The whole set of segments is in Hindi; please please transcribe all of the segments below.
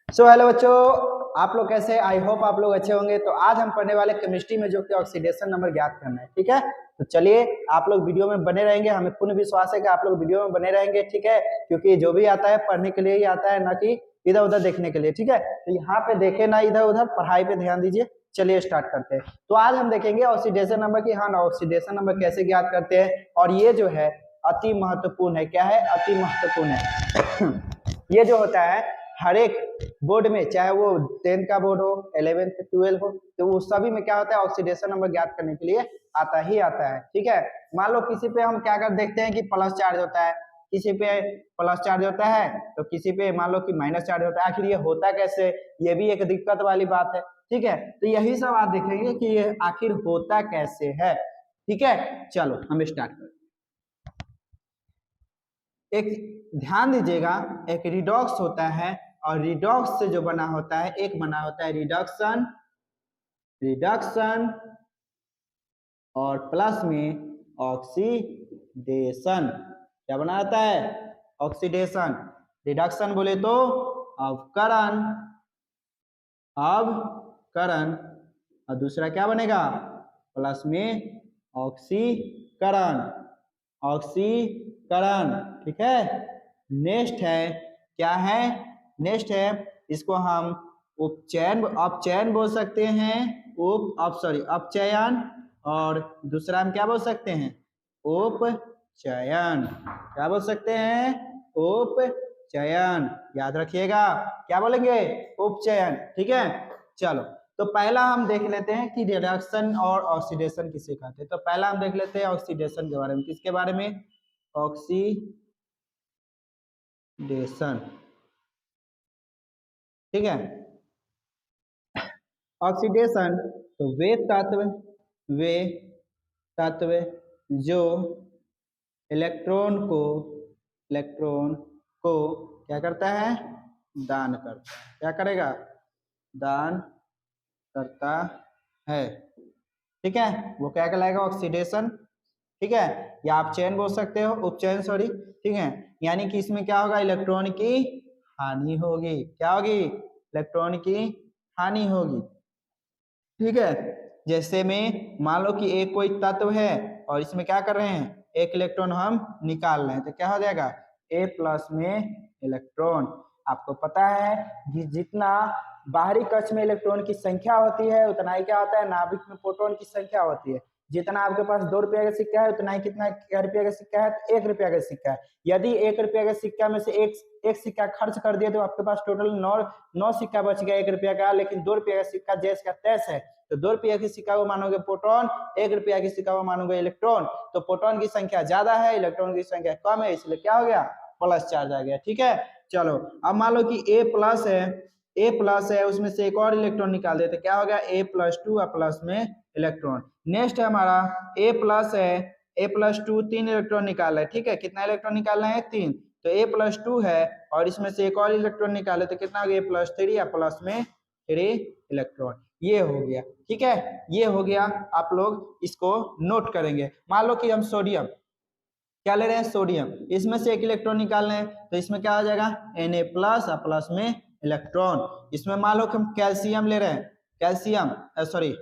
हेलो बच्चों, आप लोग कैसे? आई होप आप लोग अच्छे होंगे। तो आज हम पढ़ने वाले केमिस्ट्री में जो कि ऑक्सीडेशन नंबर ज्ञात करना है। ठीक है, तो चलिए आप लोग वीडियो में बने रहेंगे। हमें पूर्ण विश्वास है कि आप लोग वीडियो में बने रहेंगे। ठीक है, क्योंकि जो भी आता है पढ़ने के लिए ही आता है, ना कि इधर उधर देखने के लिए। ठीक है, तो यहाँ पे देखे ना इधर उधर, पढ़ाई पे ध्यान दीजिए। चलिए स्टार्ट करते हैं। तो आज हम देखेंगे ऑक्सीडेशन नंबर की। हाँ, ऑक्सीडेशन नंबर कैसे ज्ञात करते हैं, और ये जो है अति महत्वपूर्ण है। क्या है? अति महत्वपूर्ण है। ये जो होता है हर एक बोर्ड में, चाहे वो 10th का बोर्ड हो, 11th 12 हो, तो वो सभी में क्या होता है, ऑक्सीडेशन नंबर ज्ञात करने के लिए आता ही आता है। ठीक है, मान लो किसी पे हम क्या कर देखते हैं कि प्लस चार्ज होता है, किसी पे प्लस चार्ज होता है, तो किसी पे मान लो कि माइनस चार्ज होता है। आखिर ये होता कैसे, ये भी एक दिक्कत वाली बात है। ठीक है, तो यही सब आप देखेंगे कि ये आखिर होता कैसे है। ठीक है, चलो हम स्टार्ट करते हैं। एक ध्यान दीजिएगा, एक रिडॉक्स होता है, और रिडॉक्स से जो बना होता है, एक बना होता है रिडक्शन, रिडक्शन और प्लस में ऑक्सीडेशन। क्या बना होता है? ऑक्सीडेशन। रिडक्शन बोले तो अवकरण, अवकरण, और दूसरा क्या बनेगा? प्लस में ऑक्सीकरण, ऑक्सीकरण। ठीक है, नेक्स्ट है, क्या है? नेक्स्ट है, इसको हम उपचयन, अपचयन बोल सकते हैं। अपचयन, और दूसरा हम क्या बोल सकते हैं? उपचयन। क्या बोल सकते हैं? उपचयन। याद रखिएगा, क्या बोलेंगे? उपचयन। ठीक है, चलो तो पहला हम देख लेते हैं कि रिडक्शन और ऑक्सीडेशन किसे कहते हैं। तो पहला हम देख लेते हैं ऑक्सीडेशन के बारे में। किसके बारे में? ऑक्सीडेशन। ठीक है, ऑक्सीडेशन तो वे तत्व जो इलेक्ट्रॉन को क्या करता है? दान करता है। क्या करेगा? दान करता है। ठीक है, वो क्या कहलाएगा? ऑक्सीडेशन। ठीक है, या आप चयन बोल सकते हो, उपचयन, सॉरी। ठीक है, यानी कि इसमें क्या होगा? इलेक्ट्रॉन की हानि होगी। क्या होगी? इलेक्ट्रॉन की हानि होगी। ठीक है, जैसे में मान लो कि एक कोई तत्व है और इसमें क्या कर रहे हैं? एक इलेक्ट्रॉन हम निकाल रहे हैं, तो क्या हो जाएगा? ए प्लस में इलेक्ट्रॉन। आपको पता है कि जितना बाहरी कक्ष में इलेक्ट्रॉन की संख्या होती है, उतना ही क्या होता है? नाभिक में प्रोटॉन की संख्या होती है। जितना आपके पास 2 रुपया का सिक्का है, उतना ही कितना रुपया का सिक्का है? तो 1 रुपया का सिक्का है। यदि 1 रुपया का सिक्का में से एक सिक्का खर्च कर दिया, तो आपके पास टोटल 9 सिक्का बच गया 1 रुपया का। लेकिन 2 रुपया का सिक्का जैस का तैस है, तो 2 रुपया की सिक्का को मानोगे प्रोटॉन, 1 रुपया की सिक्का को मानोगे इलेक्ट्रॉन। तो प्रोटॉन की संख्या ज्यादा है, इलेक्ट्रॉन की संख्या कम है, इसलिए क्या हो गया? प्लस चार्ज आ गया। ठीक है, चलो अब मान लो कि ए प्लस है, उसमें से एक और इलेक्ट्रॉन निकाल देते, क्या हो गया? ए प्लस 2 और प्लस में इलेक्ट्रॉन। नेक्स्ट है हमारा ए प्लस है, ए प्लस 2 3 इलेक्ट्रॉन निकाल है। ठीक है, कितना इलेक्ट्रॉन निकालना है? 3। तो ए प्लस 2 है और इसमें से एक और इलेक्ट्रॉन निकाले, तो कितना हो गया? प्लस 3 या प्लस में 3 इलेक्ट्रॉन। ये हो गया। ठीक है, ये हो गया। आप लोग इसको नोट करेंगे। मान लो कि हम सोडियम क्या ले रहे हैं? सोडियम। इसमें से एक इलेक्ट्रॉन निकालना है, तो इसमें क्या हो जाएगा? Na प्लस और प्लस में इलेक्ट्रॉन। इसमें मान लो कि हम कैल्शियम ले रहे हैं, कैल्शियम, सॉरी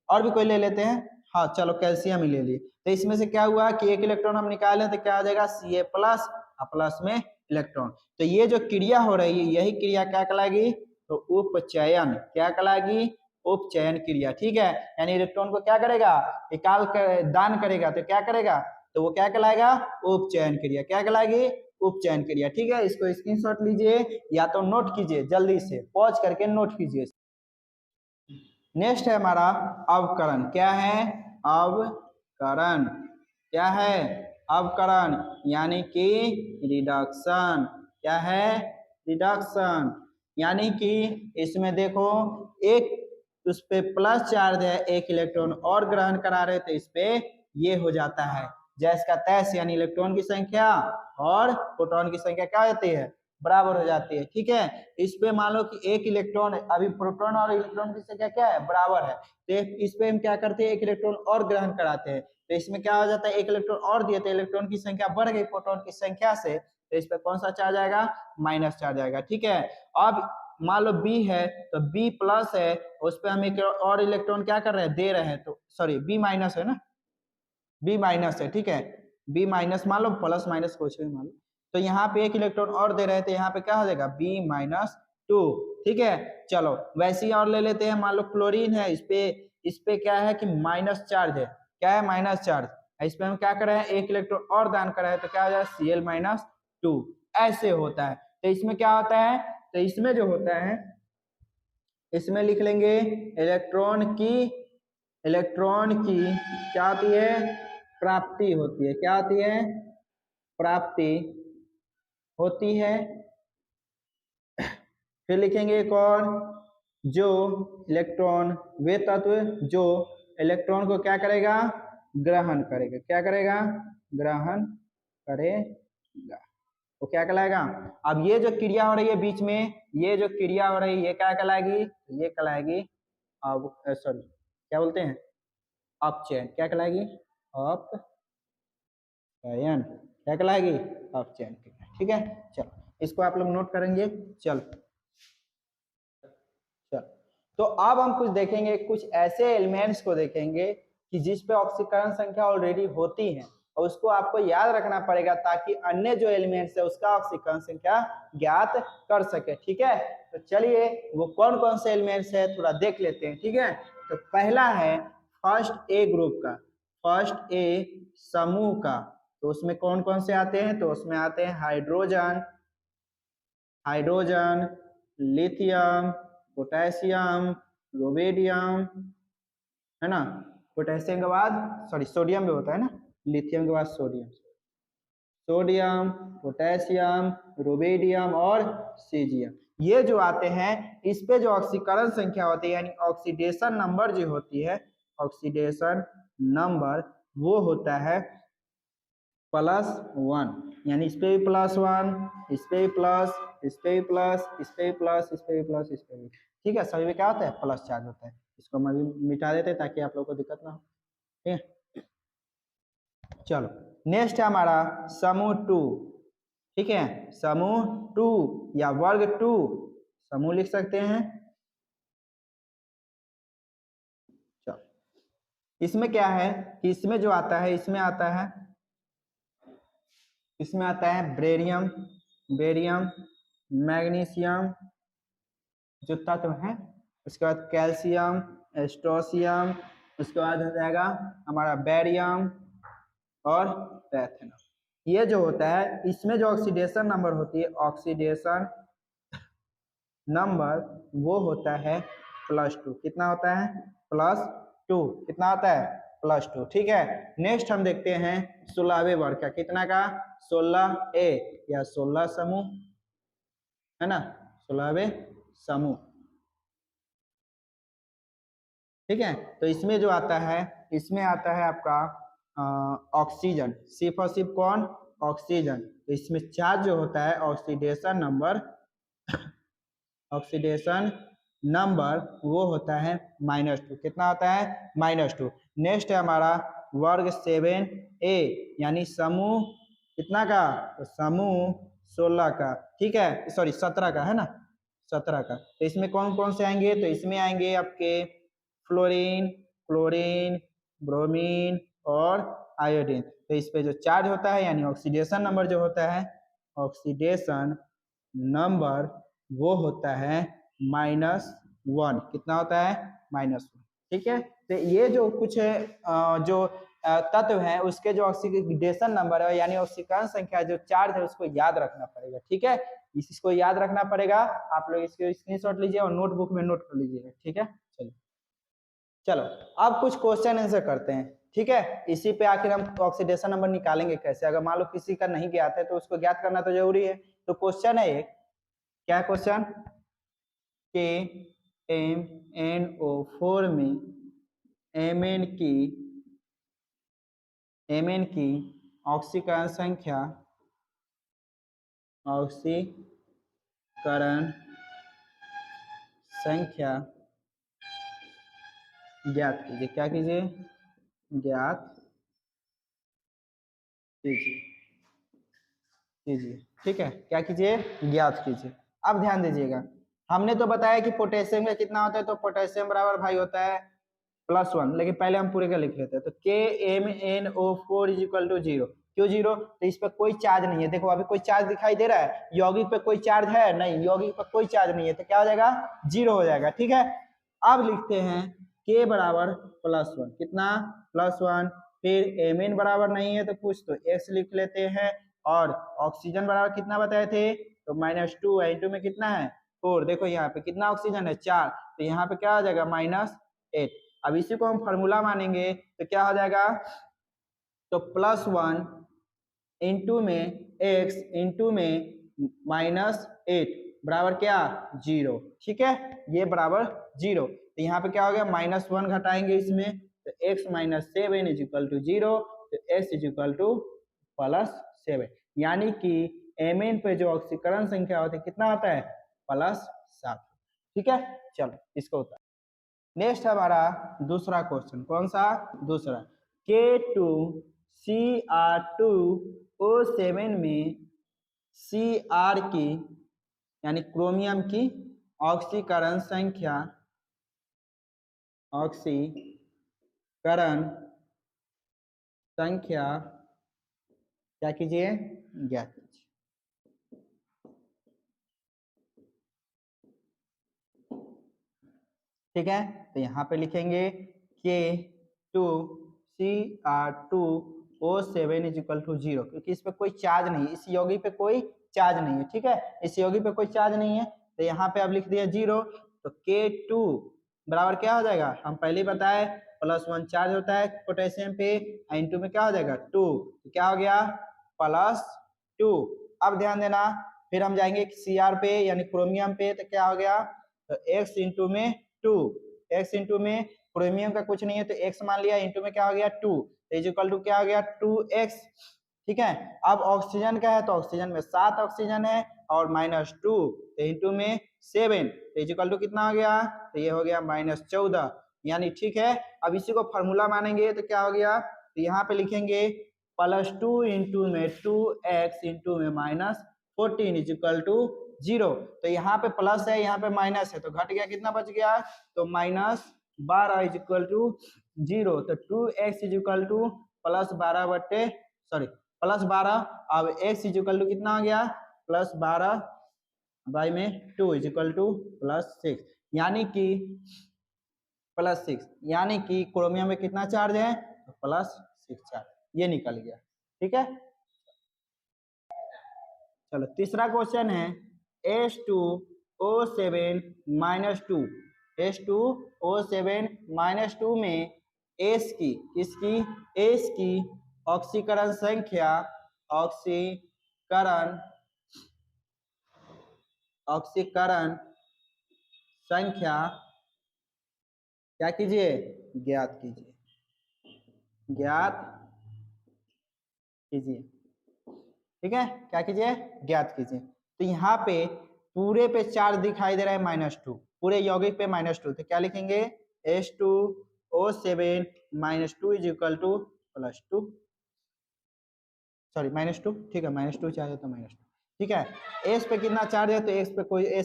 और भी कोई ले लेते हैं। हाँ चलो, कैल्शियम ही ले लिए। तो इसमें से क्या हुआ कि एक इलेक्ट्रॉन हम निकाले, तो क्या आ जाएगा? Ca प्लस और प्लस में इलेक्ट्रॉन। तो ये जो क्रिया हो रही है, यही क्रिया क्या कहलाएगी? तो उपचयन। क्या कहलाएगी? उपचयन क्रिया। ठीक है, यानी इलेक्ट्रॉन को क्या करेगा? निकाल कर दान करेगा, तो क्या करेगा? तो वो क्या कहलाएगा? उपचयन क्रिया। क्या कहलाएगी? उपचयन क्रिया। ठीक है, इसको स्क्रीनशॉट लीजिए या तो नोट कीजिए, जल्दी से पॉज करके नोट कीजिए। नेक्स्ट है हमारा अवकरण। क्या है? अवकरण। क्या है? अवकरण, यानी कि रिडक्शन। क्या है? रिडक्शन, यानी कि इसमें देखो एक उस पे प्लस चार्ज है, एक इलेक्ट्रॉन और ग्रहण करा रहे, तो इस पे ये हो जाता है जैस का तैस, यानी इलेक्ट्रॉन की संख्या और प्रोटॉन की संख्या क्या होती है? बराबर हो जाती है। ठीक है, इस पे मान लो कि एक इलेक्ट्रॉन, अभी प्रोटॉन और इलेक्ट्रॉन की संख्या क्या है? बराबर है। तो इस पे हम क्या करते हैं? एक इलेक्ट्रॉन और ग्रहण कराते हैं, तो इसमें क्या हो जाता है? एक इलेक्ट्रॉन और दिए, तो इलेक्ट्रॉन की संख्या बढ़ गई प्रोटॉन की संख्या से, तो इस पे कौन सा चार्ज आएगा? माइनस चार्ज आएगा। ठीक है, अब मान लो बी है तो बी प्लस है, उस पर हम एक और इलेक्ट्रॉन क्या कर रहे हैं, दे रहे हैं, तो सॉरी बी माइनस है ना, बी माइनस है, ठीक है, बी माइनस मान लो, प्लस माइनस कुछ भी मान लो, तो यहाँ पे एक इलेक्ट्रॉन और दे रहे हैं, तो यहाँ पे क्या हो जाएगा बी माइनस टू, ठीक है। चलो वैसे ही और ले लेते हैं, मान लो क्लोरीन है, इस पे क्या है कि माइनस चार्ज है, क्या है माइनस चार्ज, इस पे हम क्या कर रहे हैं, एक इलेक्ट्रॉन और दान कर रहे हैं, तो क्या हो जाएगा Cl माइनस टू, ऐसे होता है। तो इसमें क्या होता है, तो इसमें जो होता है, इसमें लिख लेंगे इलेक्ट्रॉन की क्या होती है, प्राप्ति होती है, क्या होती है, प्राप्ति होती है। फिर लिखेंगे एक और, जो इलेक्ट्रॉन, वे तत्व जो इलेक्ट्रॉन को क्या करेगा, ग्रहण करेगा, क्या करेगा, ग्रहण करेगा, वो क्या कहलाएगा। अब ये जो क्रिया हो रही है बीच में, ये जो क्रिया हो रही है ये क्या कहलाएगी, ये कहलाएगी, अब सॉरी क्या बोलते हैं, अपचयन, क्या कहलाएगी, अपचयन, क्या कहलाएगी, अपचयन, ठीक है। चलो इसको आप लोग नोट करेंगे। चल चल तो अब हम कुछ देखेंगे, कुछ ऐसे एलिमेंट्स को देखेंगे कि जिस पे ऑक्सीकरण संख्या ऑलरेडी होती है, और उसको आपको याद रखना पड़ेगा ताकि अन्य जो एलिमेंट्स है उसका ऑक्सीकरण संख्या ज्ञात कर सके, ठीक है। तो चलिए वो कौन कौन से एलिमेंट्स है थोड़ा देख लेते हैं, ठीक है। तो पहला है फर्स्ट ए ग्रुप का, फर्स्ट ए समूह का, तो उसमें कौन कौन से आते हैं, तो उसमें आते हैं हाइड्रोजन, हाइड्रोजन, लिथियम, पोटेशियम, रोवेडियम, है ना, पोटेशियम के बाद सॉरी सोडियम भी होता है ना, लिथियम के बाद सोडियम, सोडियम, पोटेशियम, रोवेडियम और सीजियम, ये जो आते हैं इस पे जो ऑक्सीकरण संख्या होती है यानी ऑक्सीडेशन नंबर जो होती है, ऑक्सीडेशन नंबर वो होता है +1, यानी इस पे भी +1, इस पे भी प्लस, इस पे भी प्लस, इस पे भी प्लस, इस पे भी प्लस, इस पे भी, ठीक है। सभी में क्या होता है, प्लस चार्ज होता है। इसको हम अभी मिटा देते हैं ताकि आप लोगों को दिक्कत ना हो, ठीक है। चलो नेक्स्ट है हमारा समूह 2, ठीक है, समूह 2 या वर्ग 2 समूह लिख सकते हैं। चलो इसमें क्या है कि इसमें जो आता है, इसमें आता है बेरियम, मैग्नीशियम जो तत्व है, उसके बाद कैल्शियम, एस्ट्रोसियम, उसके बाद हो जाएगा हमारा बेरियम और पैथेनॉल। ये जो होता है इसमें जो ऑक्सीडेशन नंबर होती है, ऑक्सीडेशन नंबर वो होता है +2, कितना होता है, +2, कितना होता है, +2, ठीक है। नेक्स्ट हम देखते हैं 16वें वर्ग का, कितना का, 16A या 16 समूह, है ना, 16वें समूह, ठीक है। तो इसमें जो आता है, इसमें आता है आपका ऑक्सीजन, सिर्फ और सिर्फ कौन, ऑक्सीजन। तो इसमें चार्ज जो होता है ऑक्सीडेशन नंबर वो होता है -2, कितना होता है, -2। नेक्स्ट है हमारा वर्ग 7A यानी समूह कितना का, तो समूह 16 का, ठीक है, सॉरी 17 का, है ना, 17 का। तो इसमें कौन कौन से आएंगे, तो इसमें आएंगे आपके फ्लोरीन, क्लोरीन, ब्रोमीन और आयोडीन। तो इस पे जो चार्ज होता है यानी ऑक्सीडेशन नंबर जो होता है, ऑक्सीडेशन नंबर वो होता है -1, कितना होता है, -1, ठीक है। तो ये जो कुछ जो तत्व है उसके जो ऑक्सीडेशन नंबर है यानी ऑक्सीकरण संख्या जो चार्ज है उसको याद रखना पड़ेगा, ठीक है। इसको याद रखना पड़ेगा, आप लोग इसको स्क्रीनशॉट लीजिए और नोटबुक में नोट कर लीजिएगा, ठीक है। चलिए चलो अब कुछ क्वेश्चन आंसर करते हैं, ठीक है। इसी पे आखिर हम ऑक्सीडेशन नंबर निकालेंगे कैसे, अगर मान लो किसी का नहीं ज्ञात है तो उसको ज्ञात करना तो जरूरी है। तो क्वेश्चन है एक, क्या क्वेश्चन, KMnO4 में Mn की ऑक्सीकरण संख्या ज्ञात कीजिए, क्या कीजिए, ज्ञात कीजिए, ठीक है, क्या कीजिए, ज्ञात कीजिए। अब ध्यान दीजिएगा हमने तो बताया कि पोटेशियम का कितना होता है, तो पोटेशियम बराबर भाई होता है +1, लेकिन पहले हम पूरे का लिख लेते हैं। तो KMnO4 इज इक्वल टू 0। क्यों 0? तो इस पर कोई चार्ज नहीं है। देखो अभी कोई चार्ज दिखाई दे रहा है? यौगिक पे कोई चार्ज है? नहीं, यौगिक पे कोई चार्ज नहीं है, तो क्या हो जाएगा? 0 हो जाएगा। ठीक है, अब लिखते हैं K बराबर +1, कितना? +1। फिर Mn बराबर नहीं है तो कुछ, तो X लिख लेते हैं। और ऑक्सीजन बराबर कितना बताए थे? तो -2 है, इंटू में कितना है? 4। देखो यहाँ पे कितना ऑक्सीजन है? 4, तो यहाँ पे क्या हो जाएगा? -8। अब इसी को हम फार्मूला मानेंगे तो क्या हो जाएगा? तो +1 इंटू में x इंटू में -8 बराबर क्या? 0। ठीक है, ये बराबर 0। तो यहाँ पे क्या हो गया? -1 घटाएंगे इसमें, तो x - 7 इज इक्वल टू 0, तो x इज इक्वल टू +7। यानी कि Mn पे जो ऑक्सीकरण संख्या होती है कितना होता है? +7। ठीक है, चलो इसको होता है। नेक्स्ट हमारा दूसरा क्वेश्चन, कौन सा? दूसरा। K2Cr2O7 में Cr की यानी क्रोमियम की ऑक्सीकरण संख्या क्या कीजिए? ज्ञात कीजिए। ठीक है, तो यहाँ पे लिखेंगे K2Cr2O7 इज इक्वल टू 0, क्योंकि इस पे कोई चार्ज नहीं है, इस यौगिक पे कोई चार्ज नहीं है। ठीक है, इस यौगिक पे कोई चार्ज नहीं है, तो यहाँ पे अब लिख दिया 0। तो K2 बराबर क्या हो जाएगा? हम पहले ही बताए +1 चार्ज होता है पोटेशियम पे, इंटू में क्या हो जाएगा? 2, तो क्या हो गया? +2। अब ध्यान देना, फिर हम जाएंगे Cr पे यानी क्रोमियम पे, तो क्या हो गया? तो x इंटू में 2, x इंटू में क्रोमियम का कुछ नहीं है तो x मान लिया, इंटू में क्या हो गया? 2, तो इज इक्वल टू क्या हो गया? 2x। ठीक है, अब ऑक्सीजन का है तो ऑक्सीजन में 7 ऑक्सीजन है और -2, तो इंटू में 7, तो इज इक्वल टू कितना हो गया? तो ये हो गया -14, यानी ठीक है। अब इसी को फार्मूला मानेंगे तो क्या हो गया? तो यहाँ पे लिखेंगे +2 इंटू में 2x इंटू में -14 इज इक्वल टू 0। तो यहाँ पे प्लस है, यहाँ पे माइनस है, तो घट गया, कितना बच गया? तो -12 इज इक्वल टू 0। तो 2x इज इक्वल टू +12 बटे +12। अब x इज इक्वल टू कितना हो गया? +12 बाई में 2 इज इक्वल टू +6, यानी कि +6, यानी कि क्रोमियम में कितना चार्ज है? तो +6 चार्ज, ये निकल गया। ठीक है, चलो तीसरा क्वेश्चन है H2O7 -2, H2O7 में S की, किसकी? S की ऑक्सीकरण संख्या, ऑक्सीकरण संख्या क्या कीजिए? ज्ञात कीजिए, ज्ञात कीजिए। ठीक है, क्या कीजिए? ज्ञात कीजिए। तो यहाँ पे पूरे पे चार्ज दिखाई दे रहा है -2, पूरे यौगिक पे -2, तो क्या लिखेंगे? H2O7 -2 is equal to +2, sorry -2। ठीक है, -2 चार्ज है तो -2। ठीक है, एस पे कितना चार्ज है? तो एस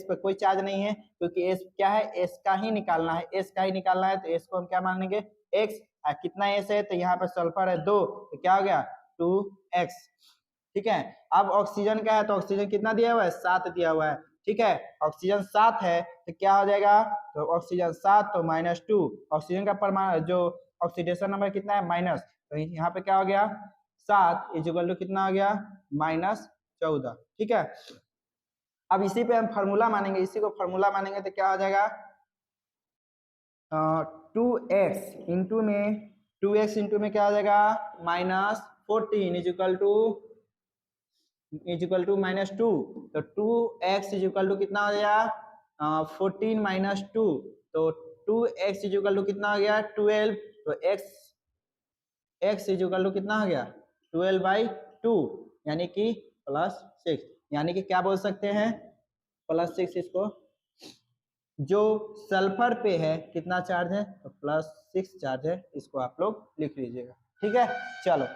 पे कोई चार्ज नहीं है, क्योंकि एस क्या है? एस का ही निकालना है, एस का ही निकालना है, तो एस को हम क्या मानेंगे? एक्स। कितना एस है? तो यहाँ पे सल्फर है 2, तो क्या हो गया? 2x। ठीक है, अब ऑक्सीजन का है तो ऑक्सीजन कितना दिया हुआ है? 7 दिया हुआ है। ठीक है, ऑक्सीजन 7 है तो क्या हो जाएगा? तो ऑक्सीजन 7 तो -2, ऑक्सीजन का परमाणु जो ऑक्सीडेशन नंबर कितना है? माइनस, तो यहाँ पे क्या हो गया? 7 इज इक्वल टू कितना हो गया? -14। ठीक है, अब इसी पे हम फार्मूला मानेंगे, इसी को फार्मूला मानेंगे तो क्या हो जाएगा? 2x इंटू में 2x इंटू में क्या हो जाएगा? -14 इज इक्वल टू -2, तो 2x इज इक्वल टू कितना हो गया? 14 - 2, तो 2x इज इक्वल टू कितना हो गया? 12, तो x इज इक्वल टू कितना हो गया? 12/2, यानी कि +6, यानी कि क्या बोल सकते हैं? +6। इसको जो सल्फर पे है कितना चार्ज है? तो +6 चार्ज है, इसको आप लोग लिख लीजिएगा। ठीक है, चलो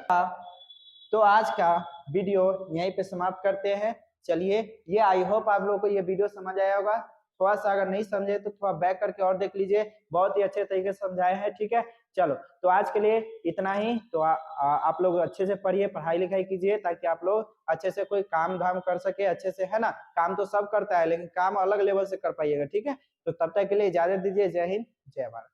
तो आज का वीडियो यहीं पे समाप्त करते हैं। चलिए, ये आई होप आप लोगों को ये वीडियो समझ आया होगा। थोड़ा सा अगर नहीं समझे तो थोड़ा बैक करके और देख लीजिए, बहुत ही अच्छे तरीके से समझाए हैं। ठीक है, चलो तो आज के लिए इतना ही। तो आप लोग अच्छे से पढ़िए, पढ़ाई लिखाई कीजिए, ताकि आप लोग अच्छे से कोई काम धाम कर सके अच्छे से, है ना। काम तो सब करता है, लेकिन काम अलग लेवल से कर पाइएगा। ठीक है, तो तब तक के लिए इजाजत दीजिए। जय हिंद, जय भारत।